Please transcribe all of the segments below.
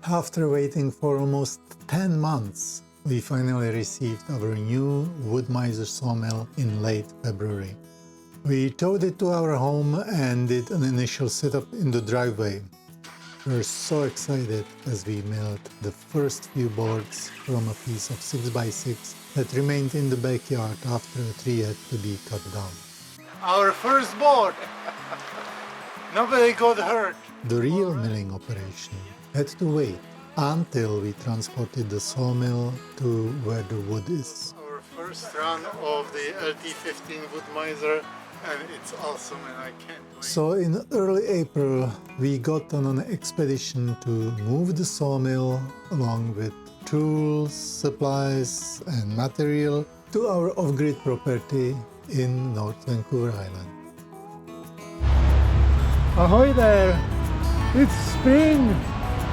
After waiting for almost 10 months, we finally received our new Wood-Mizer sawmill in late February. We towed it to our home and did an initial setup in the driveway. We were so excited as we milled the first few boards from a piece of 6x6 that remained in the backyard after a tree had to be cut down. Our first board! Nobody got hurt! The real milling operation had to wait until we transported the sawmill to where the wood is. Our first run of the LT15 Wood-Mizer, and it's awesome and I can't wait. So in early April we got on an expedition to move the sawmill along with tools, supplies and material to our off-grid property in North Vancouver Island. Ahoy there! It's spring!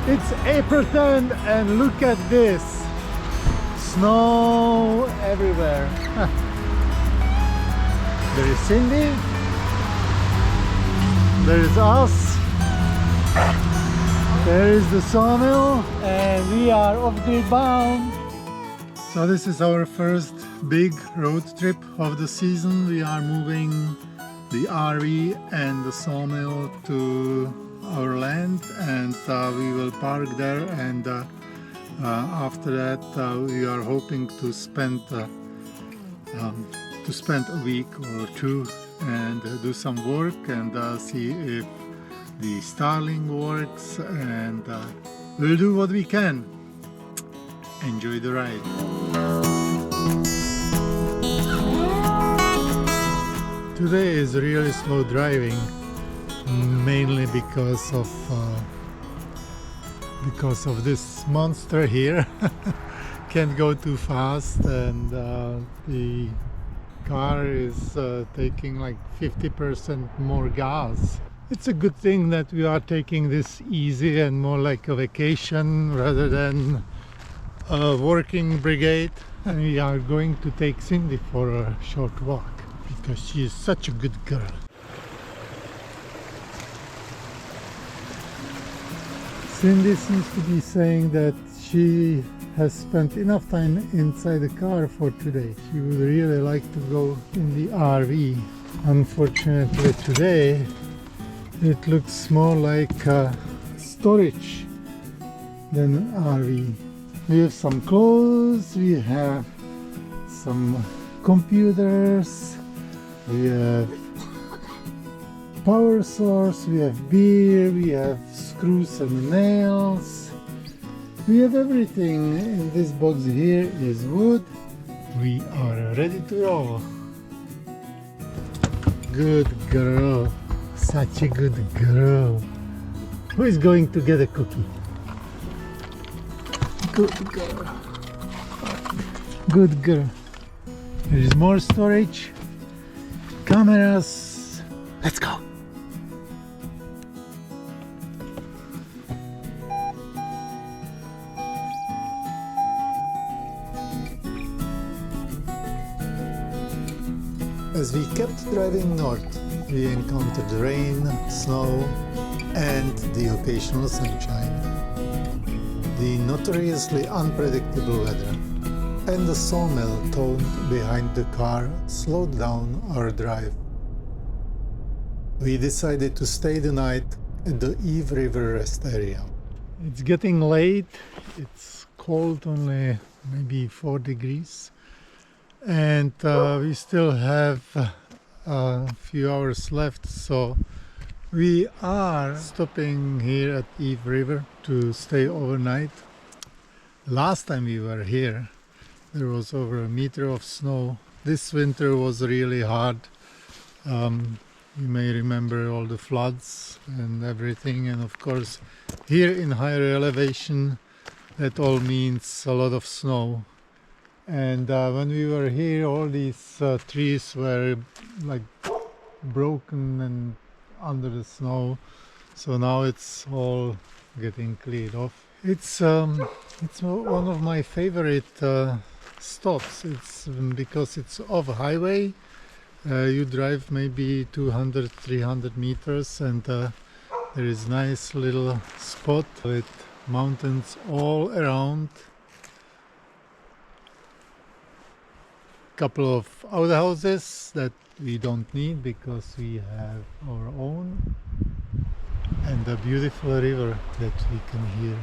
It's April 10th and look at this! Snow everywhere! There is Cindy, there is us, there is the sawmill, and we are off-grid bound. So this is our first big road trip of the season. We are moving the RV and the sawmill to our land, and we will park there, and after that we are hoping to spend a week or two and do some work and see if the styling works, and we'll do what we can. Enjoy the ride. Today is really slow driving, mainly because of this monster here. Can't go too fast, and the car is taking like 50% more gas. It's a good thing that we are taking this easy and more like a vacation rather than a working brigade. And we are going to take Cindy for a short walk because she is such a good girl. Cindy seems to be saying that she has spent enough time inside the car for today. She would really like to go in the RV. Unfortunately today it looks more like storage than an RV. We have some clothes, we have some computers, we have power source, we have beer, we have screws and nails. We have everything. In this box here is wood. We are ready to roll. Good girl. Such a good girl. Who is going to get a cookie? Good girl. Good girl. There is more storage. Cameras. Let's go. As we kept driving north, we encountered rain, snow, and the occasional sunshine. The notoriously unpredictable weather and the sawmill towed behind the car slowed down our drive. We decided to stay the night at the Eve River rest area. It's getting late, it's cold, only maybe 4 degrees. And we still have a few hours left, so we are stopping here at Eve River to stay overnight. Last time we were here there was over 1 meter of snow. This winter was really hard. You may remember all the floods and everything, and of course here in higher elevation that all means a lot of snow. And when we were here, all these trees were like broken and under the snow. So now it's all getting cleared off. It's one of my favorite stops. It's because it's off highway. You drive maybe 200-300 meters, and there is nice little spot with Mountains all around. Couple of outhouses that we don't need because we have our own, and a beautiful river that we can hear.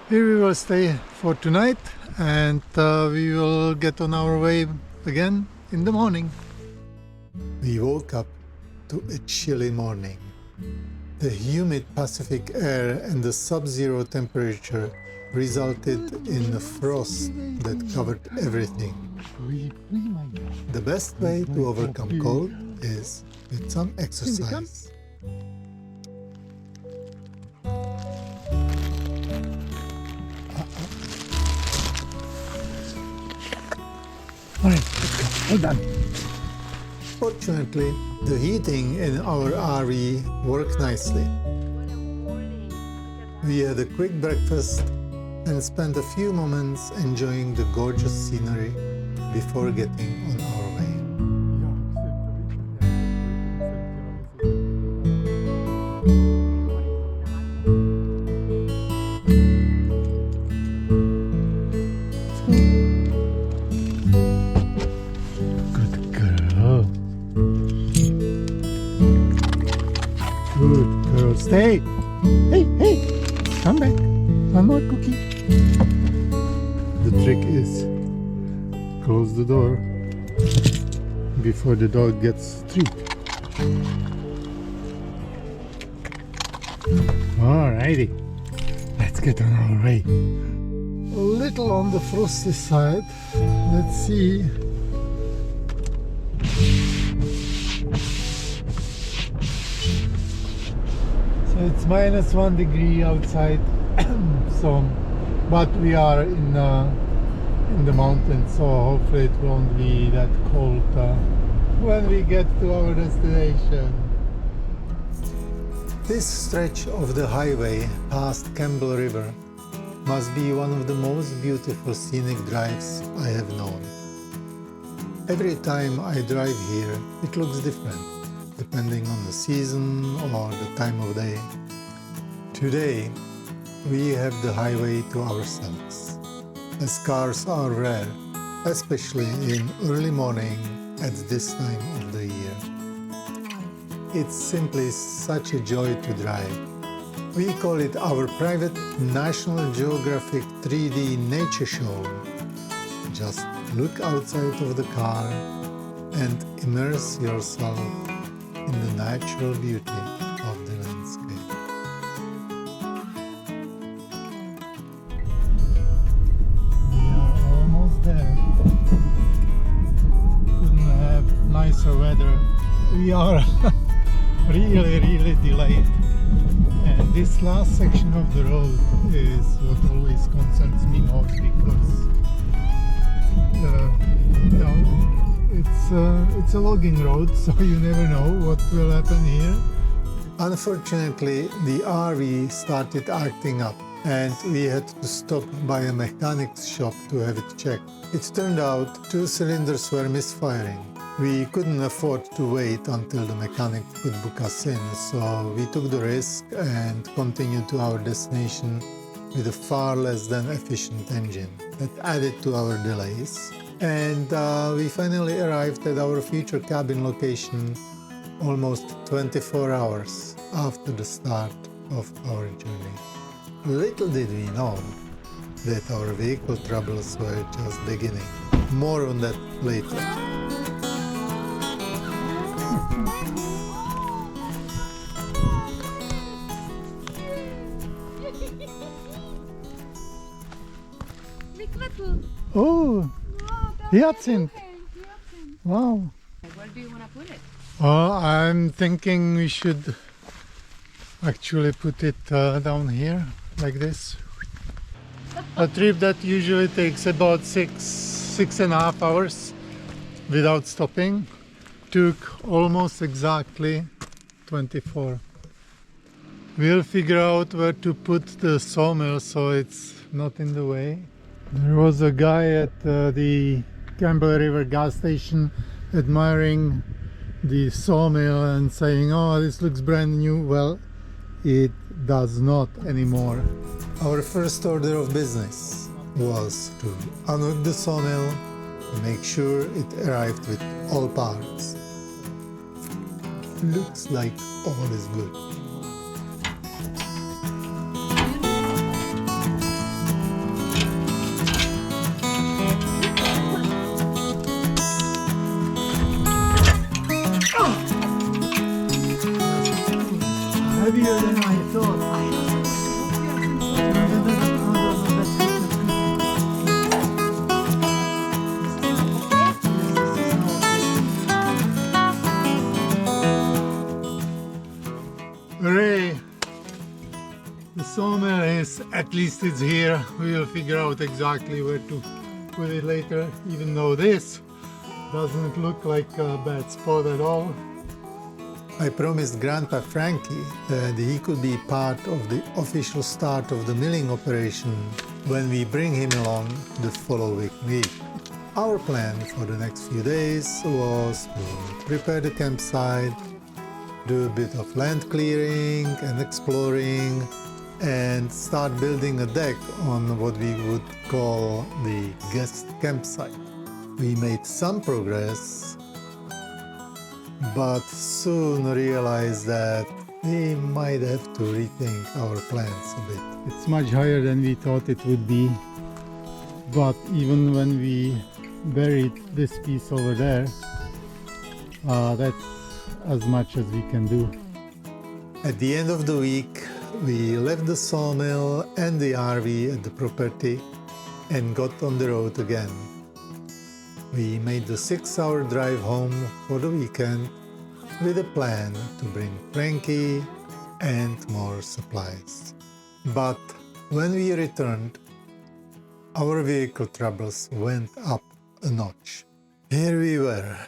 Here we will stay for tonight, and we will get on our way again in the morning. We woke up to a chilly morning. The humid Pacific air and the sub-zero temperature resulted in a frost that covered everything. The best way to overcome cold is with some exercise. Alright, well done. Fortunately, the heating in our RV worked nicely. We had a quick breakfast and spent a few moments enjoying the gorgeous scenery before getting on our way. Good girl. Good girl. Stay. Hey, hey. Come back. One more cookie. The trick is close the door before the dog gets treat. Alrighty, let's get on our way. A little on the frosty side. Let's see. So it's -1 degree outside. So, but we are in the mountains, so hopefully it won't be that cold when we get to our destination. This stretch of the highway past Campbell River must be one of the most beautiful scenic drives I have known. Every time I drive here, it looks different, depending on the season or the time of day. Today, we have the highway to ourselves, as cars are rare, especially in early morning at this time of the year. It's simply such a joy to drive. We call it our private National Geographic 3D nature show. Just look outside of the car and immerse yourself in the natural beauty of the landscape. We are almost there. Couldn't have nicer weather. We are really delayed. And this last section of the road is what always concerns me most, because it's a logging road, so you never know what will happen here. Unfortunately, the RV started acting up, and we had to stop by a mechanic's shop to have it checked. It turned out 2 cylinders were misfiring. We couldn't afford to wait until the mechanic could book us in, so we took the risk and continued to our destination with a far less than efficient engine. That added to our delays, and we finally arrived at our future cabin location almost 24 hours after the start of our journey. Little did we know that our vehicle troubles were just beginning. More on that later. Oh, hyacinth! Wow. Where do you want to put it? I'm thinking we should actually put it down here, like this. A trip that usually takes about 6.5 hours without stopping took almost exactly 24. We'll figure out where to put the sawmill so it's not in the way. There was a guy at the Campbell River gas station admiring the sawmill and saying, "Oh, this looks brand new." Well, it does not anymore. Our first order of business was to unhook the sawmill, make sure it arrived with all parts. Looks like all is good. Heavier than I thought. Hooray! The sawmill is, at least it's here. We will figure out exactly where to put it later, even though this doesn't look like a bad spot at all. I promised Grandpa Frankie that he could be part of the official start of the milling operation when we bring him along the following week. Our plan for the next few days was to prepare the campsite, do a bit of land clearing and exploring, and start building a deck on what we would call the guest campsite. We made some progress, but soon realized that we might have to rethink our plans a bit. It's much higher than we thought it would be, but even when we buried this piece over there, that's as much as we can do. At the end of the week, we left the sawmill and the RV at the property and got on the road again. We made the 6-hour drive home for the weekend with a plan to bring Frankie and more supplies. But when we returned, our vehicle troubles went up a notch. Here we were,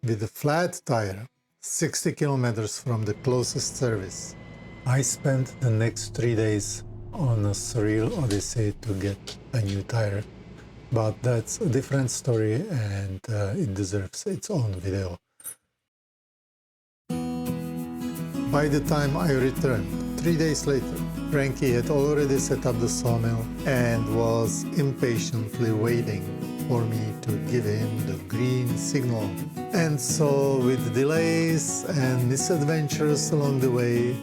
with a flat tire, 60 kilometers from the closest service. I spent the next 3 days on a surreal odyssey to get a new tire, but that's a different story and it deserves its own video. By the time I returned, 3 days later, Frankie had already set up the sawmill and was impatiently waiting for me to give him the green signal. And so, with delays and misadventures along the way,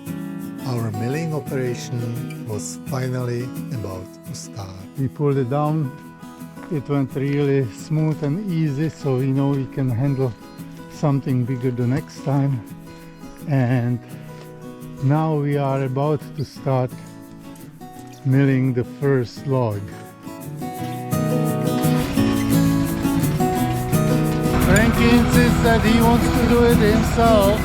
our milling operation was finally about to start. We pulled it down. It went really smooth and easy, so we know we can handle something bigger the next time. And now we are about to start milling the first log. Frankie insists that he wants to do it himself.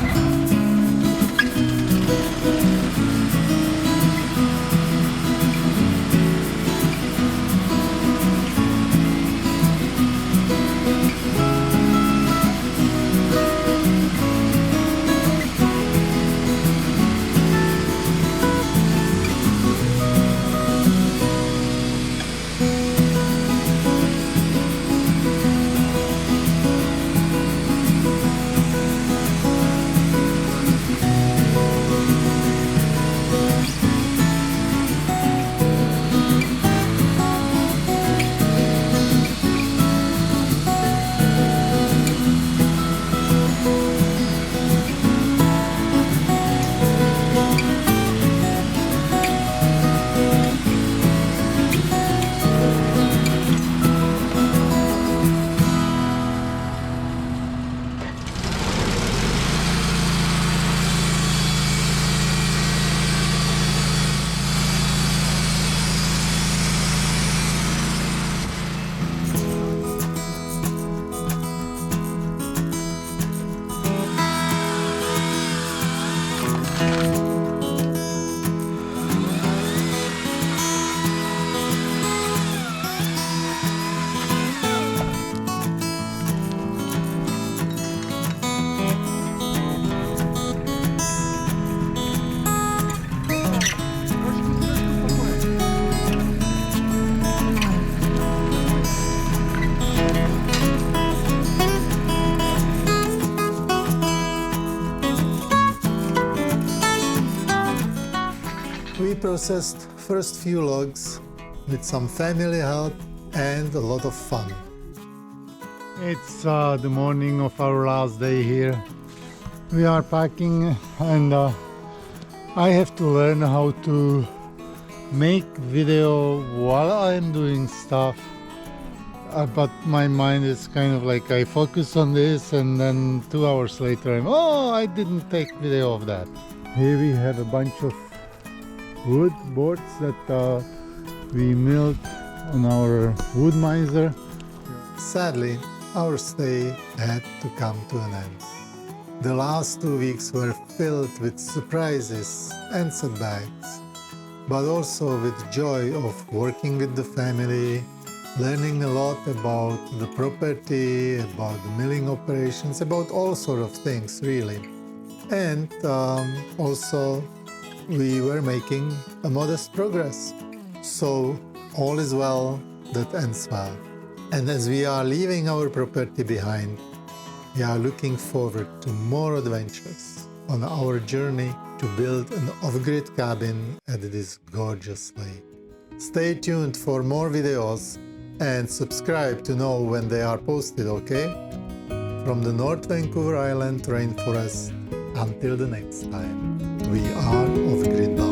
We processed first few logs with some family help and a lot of fun. It's the morning of our last day here. We are packing and I have to learn how to make video while I'm doing stuff. But my mind is kind of like I focus on this and then 2 hours later I didn't take video of that. Here we have a bunch of wood boards that we milled on our Wood-Mizer. Sadly, our stay had to come to an end. The last 2 weeks were filled with surprises and setbacks, but also with joy of working with the family, learning a lot about the property, about the milling operations, about all sorts of things really. And also we were making a modest progress. So all is well that ends well. And as we are leaving our property behind, we are looking forward to more adventures on our journey to build an off-grid cabin at this gorgeous lake. Stay tuned for more videos and subscribe to know when they are posted, okay? From the North Vancouver Island rainforest, until the next time, we are off-grid.